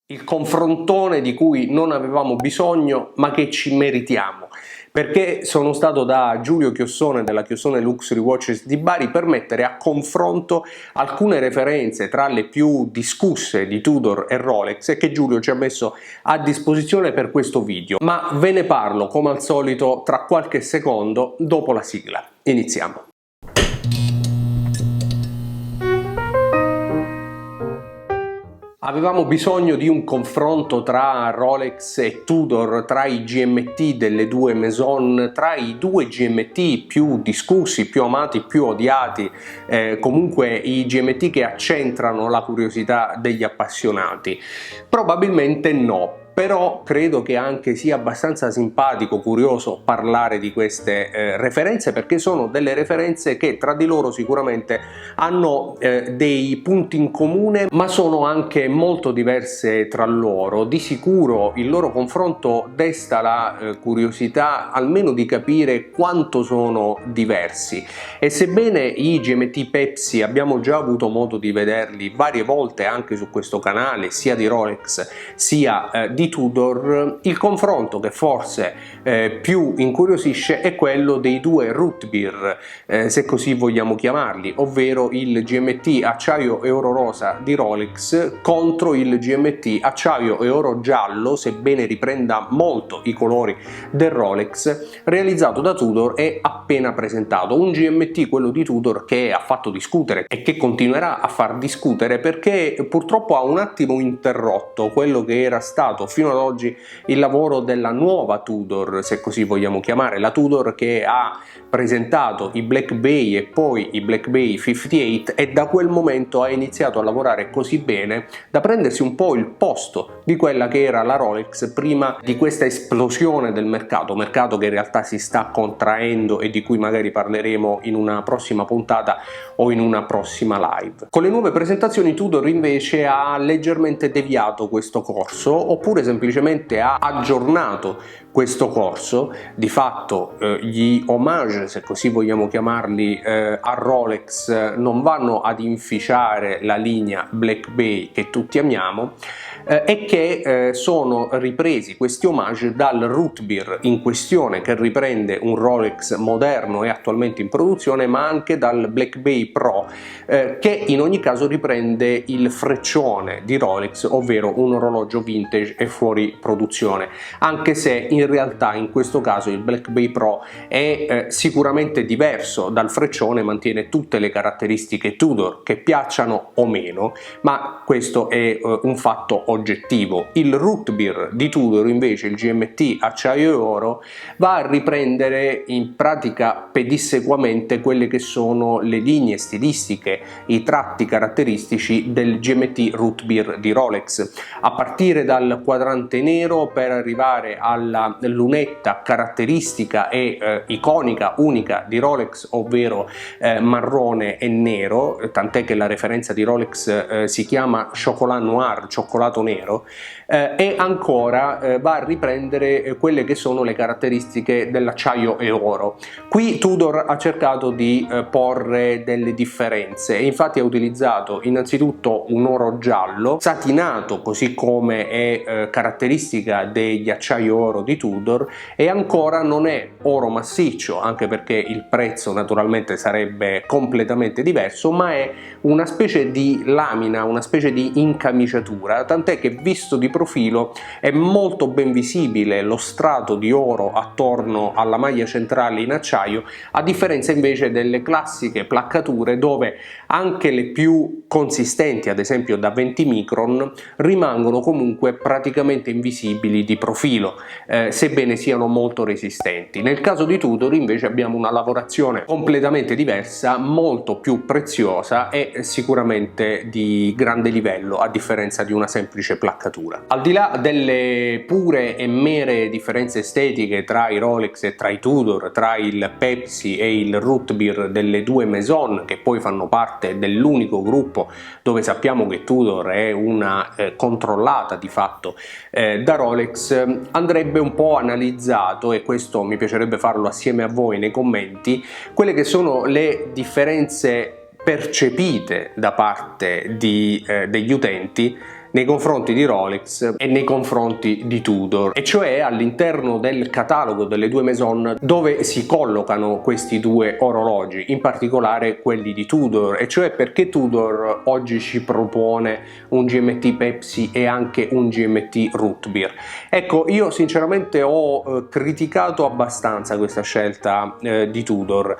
Il confrontone di cui non avevamo bisogno ma che ci meritiamo, perché sono stato da Giulio Chiossone della Chiossone Luxury Watches di Bari per mettere a confronto alcune referenze tra le più discusse di Tudor e Rolex e che Giulio ci ha messo a disposizione per questo video, ma ve ne parlo come al solito tra qualche secondo dopo la sigla. Iniziamo. Avevamo bisogno di un confronto tra Rolex e Tudor, tra i GMT delle due maison, tra i due GMT più discussi, più amati, più odiati, comunque i GMT che accentrano la curiosità degli appassionati. Probabilmente no. Però credo che anche sia abbastanza simpatico, curioso parlare di queste referenze, perché sono delle referenze che tra di loro sicuramente hanno dei punti in comune, ma sono anche molto diverse tra loro. Di sicuro il loro confronto desta la curiosità almeno di capire quanto sono diversi, e sebbene i GMT Pepsi abbiamo già avuto modo di vederli varie volte anche su questo canale, sia di Rolex sia di Tudor, il confronto che forse più incuriosisce è quello dei due root beer, se così vogliamo chiamarli, ovvero il GMT acciaio e oro rosa di Rolex contro il GMT acciaio e oro giallo, sebbene riprenda molto i colori del Rolex, realizzato da Tudor e appena presentato. Un GMT, quello di Tudor, che ha fatto discutere e che continuerà a far discutere perché purtroppo ha un attimo interrotto quello che era stato fino ad oggi il lavoro della nuova Tudor, se così vogliamo chiamare, la Tudor che ha presentato i Black Bay e poi i Black Bay 58, e da quel momento ha iniziato a lavorare così bene da prendersi un po' il posto di quella che era la Rolex prima di questa esplosione del mercato che in realtà si sta contraendo e di cui magari parleremo in una prossima puntata o in una prossima live. Con le nuove presentazioni Tudor invece ha leggermente deviato questo corso, oppure semplicemente ha aggiornato questo corso. Di fatto gli homage, se così vogliamo chiamarli, a Rolex non vanno ad inficiare la linea Black Bay che tutti amiamo, e che sono ripresi questi homage dal root beer in questione, che riprende un Rolex moderno e attualmente in produzione, ma anche dal Black Bay Pro, che in ogni caso riprende il freccione di Rolex, ovvero un orologio vintage e fuori produzione, anche se in realtà in questo caso il Black Bay Pro è sicuramente diverso dal freccione, mantiene tutte le caratteristiche Tudor, che piacciono o meno, ma questo è un fatto oggettivo. Il root beer di Tudor invece, il GMT acciaio e oro, va a riprendere in pratica pedissequamente quelle che sono le linee stilistiche, i tratti caratteristici del GMT root beer di Rolex, a partire dal quadrante nero per arrivare alla lunetta caratteristica e iconica, unica di Rolex, ovvero marrone e nero, tant'è che la referenza di Rolex si chiama Chocolat Noir, cioccolato nero, e ancora va a riprendere quelle che sono le caratteristiche dell'acciaio e oro. Qui Tudor ha cercato di porre delle differenze, e infatti ha utilizzato innanzitutto un oro giallo satinato, così come è caratteristica degli acciaio oro di Tudor, e ancora non è oro massiccio, anche perché il prezzo naturalmente sarebbe completamente diverso, ma è una specie di lamina, una specie di incamiciatura, tant'è che visto di profilo è molto ben visibile lo strato di oro attorno alla maglia centrale in acciaio, a differenza invece delle classiche placcature dove anche le più consistenti, ad esempio da 20 micron, rimangono comunque praticamente invisibili di profilo, sebbene siano molto resistenti. Nel caso di Tudor invece abbiamo una lavorazione completamente diversa, molto più preziosa e sicuramente di grande livello, a differenza di una semplice placcatura. Al di là delle pure e mere differenze estetiche tra i Rolex e tra i Tudor, tra il Pepsi e il root beer delle due maison, che poi fanno parte dell'unico gruppo dove sappiamo che Tudor è una controllata di fatto da Rolex, andrebbe un po' analizzato, e questo mi piacerebbe farlo assieme a voi nei commenti, quelle che sono le differenze percepite da parte degli utenti nei confronti di Rolex e nei confronti di Tudor, e cioè all'interno del catalogo delle due maison dove si collocano questi due orologi, in particolare quelli di Tudor, e cioè perché Tudor oggi ci propone un GMT Pepsi e anche un GMT Root Beer. Ecco, io sinceramente ho criticato abbastanza questa scelta di Tudor,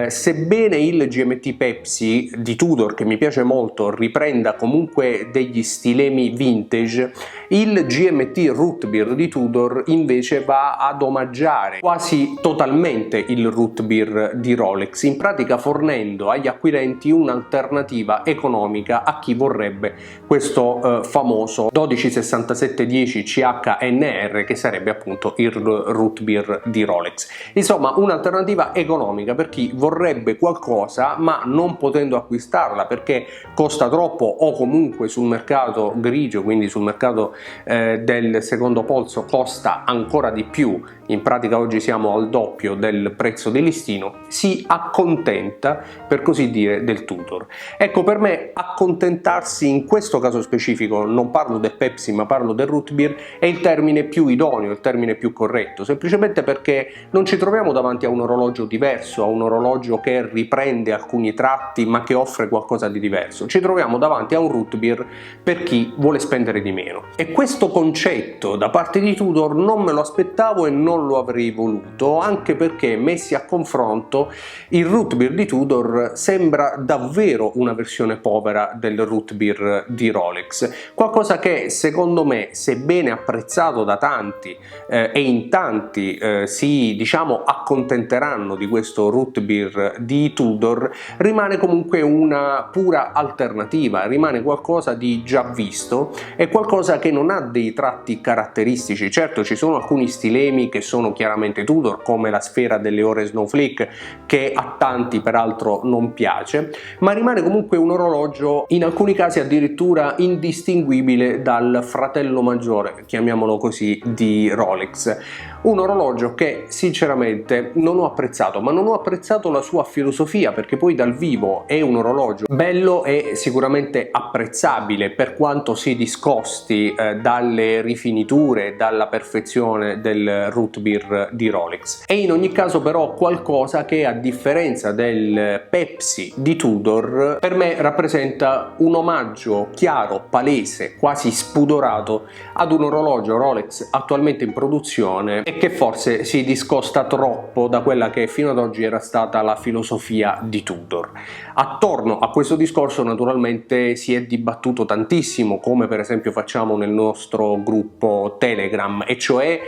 sebbene il GMT Pepsi di Tudor, che mi piace molto, riprenda comunque degli stilemi vintage, il GMT Root Beer di Tudor invece va ad omaggiare quasi totalmente il Root Beer di Rolex, in pratica fornendo agli acquirenti un'alternativa economica a chi vorrebbe questo famoso 126710 CHNR, che sarebbe appunto il Root Beer di Rolex. Insomma, un'alternativa economica per chi vorrebbe qualcosa ma non potendo acquistarla perché costa troppo, o comunque sul mercato grigio, quindi sul mercato del secondo polso, costa ancora di più. In pratica oggi siamo al doppio del prezzo di listino, si accontenta per così dire del Tudor. Ecco, per me accontentarsi in questo caso specifico, non parlo del Pepsi ma parlo del Root Beer, è il termine più idoneo, il termine più corretto, semplicemente perché non ci troviamo davanti a un orologio diverso, a un orologio che riprende alcuni tratti ma che offre qualcosa di diverso. Ci troviamo davanti a un Root Beer per chi vuole spendere di meno, e questo concetto da parte di Tudor non me lo aspettavo e non lo avrei voluto, anche perché messi a confronto il Root Beer di Tudor sembra davvero una versione povera del Root Beer di Rolex, qualcosa che secondo me, sebbene apprezzato da tanti e in tanti si accontenteranno di questo Root Beer di Tudor, rimane comunque una pura alternativa, rimane qualcosa di già visto e qualcosa che non ha dei tratti caratteristici. Certo, ci sono alcuni stilemi che sono chiaramente Tudor, come la sfera delle ore Snowflake, che a tanti peraltro non piace, ma rimane comunque un orologio in alcuni casi addirittura indistinguibile dal fratello maggiore, chiamiamolo così, di Rolex. Un orologio che sinceramente non ho apprezzato, ma non ho apprezzato la sua filosofia, perché poi dal vivo è un orologio bello e sicuramente apprezzabile, per quanto si discosti dalle rifiniture, dalla perfezione del Root Beer di Rolex. E in ogni caso però qualcosa che, a differenza del Pepsi di Tudor, per me rappresenta un omaggio chiaro, palese, quasi spudorato ad un orologio Rolex attualmente in produzione e che forse si discosta troppo da quella che fino ad oggi era stata la filosofia di Tudor. Attorno a questo discorso naturalmente si è dibattuto tantissimo, come per esempio facciamo nel nostro gruppo Telegram, e cioè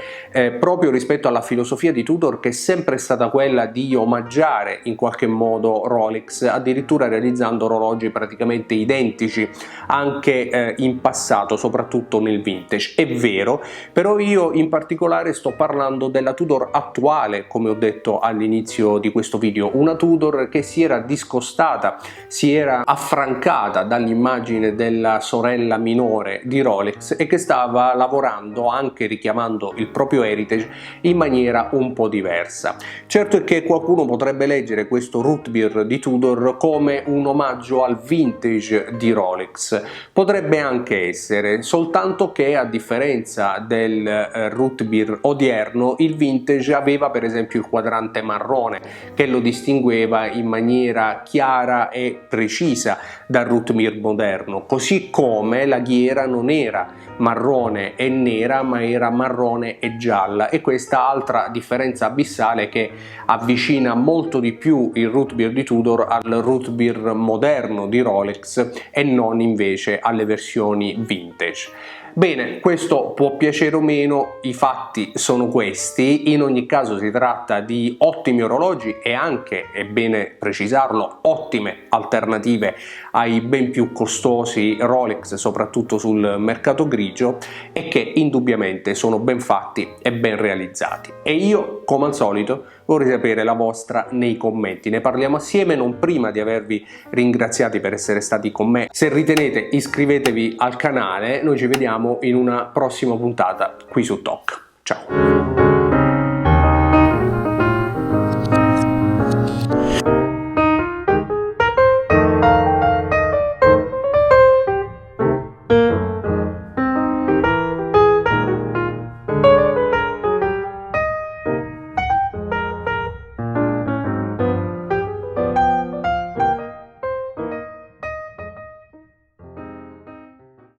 proprio rispetto alla filosofia di Tudor, che è sempre stata quella di omaggiare in qualche modo Rolex, addirittura realizzando orologi praticamente identici anche in passato, soprattutto nel vintage. È vero, però io in particolare sto parlando della Tudor attuale, come ho detto all'inizio di questo video, una Tudor che si era discostata, si era affrancata dall'immagine della sorella minore di Rolex e che stava lavorando, anche richiamando il proprio heritage, in maniera un po' diversa. Certo è che qualcuno potrebbe leggere questo Root Beer di Tudor come un omaggio al vintage di Rolex, potrebbe anche essere, soltanto che a differenza del Root Beer odierno, il vintage aveva per esempio il quadrante marrone che lo distingueva in maniera chiara e precisa dal Root Beer moderno, così come la ghiera non era marrone e nera ma era marrone e gialla, e questa altra differenza abissale che avvicina molto di più il Root Beer di Tudor al Root Beer moderno di Rolex e non invece alle versioni vintage. Bene, questo può piacere o meno, i fatti sono questi. In ogni caso si tratta di ottimi orologi e anche, è bene precisarlo, ottime alternative ai ben più costosi Rolex, soprattutto sul mercato grigio, e che indubbiamente sono ben fatti e ben realizzati. E io, come al solito, vorrei sapere la vostra nei commenti. Ne parliamo assieme, non prima di avervi ringraziati per essere stati con me. Se ritenete, iscrivetevi al canale. Noi ci vediamo in una prossima puntata qui su TOC. Ciao!